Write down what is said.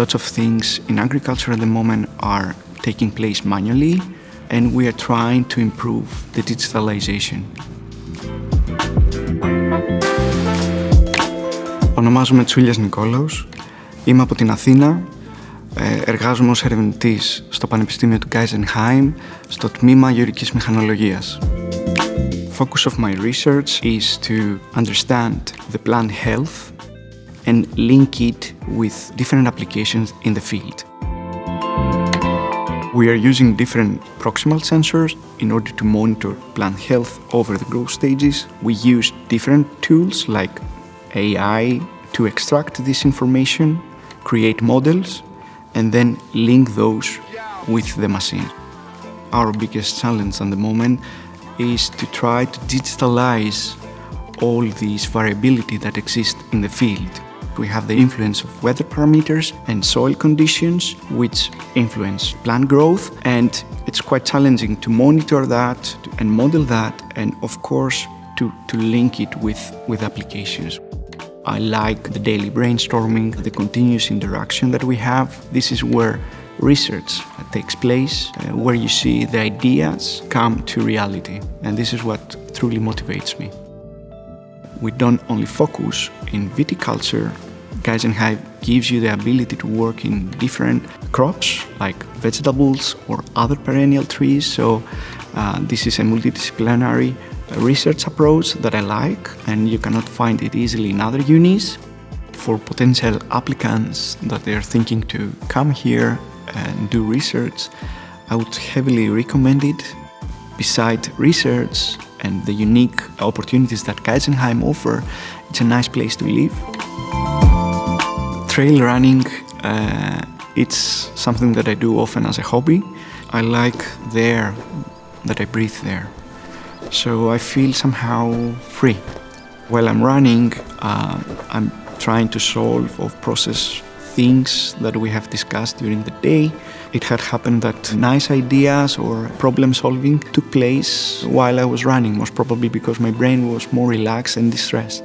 Lots of things in agriculture at the moment are taking place manually, and we are trying to improve the digitalization. Ονομάζομαι Tsoulias Nikos, είμαι από την Αθήνα, εργάζομαι ως ερευνητής στο Πανεπιστήμιο του Geisenheim, στο τμήμα γεωργικής μηχανολογίας. Focus of my research is to understand the plant health and link it with different applications in the field. We are using different proximal sensors in order to monitor plant health over the growth stages. We use different tools like AI to extract this information, create models, and then link those with the machine. Our biggest challenge at the moment is to try to digitalize all these variability that exist in the field. We have the influence of weather parameters and soil conditions which influence plant growth, and it's quite challenging to monitor that and model that, and of course to link it with applications. I like the daily brainstorming, the continuous interaction that we have. This is where research takes place, where you see the ideas come to reality, and this is what truly motivates me. We don't only focus in viticulture. Geisenheim gives you the ability to work in different crops like vegetables or other perennial trees, so this is a multidisciplinary research approach that I like, and you cannot find it easily in other unis. For potential applicants that they are thinking to come here and do research, I would heavily recommend it. Besides research and the unique opportunities that Geisenheim offer, it's a nice place to live. Trail running, it's something that I do often as a hobby. I like the air that I breathe there. So I feel somehow free. While I'm running, I'm trying to solve or process things that we have discussed during the day. It had happened that nice ideas or problem solving took place while I was running, most probably because my brain was more relaxed and distressed.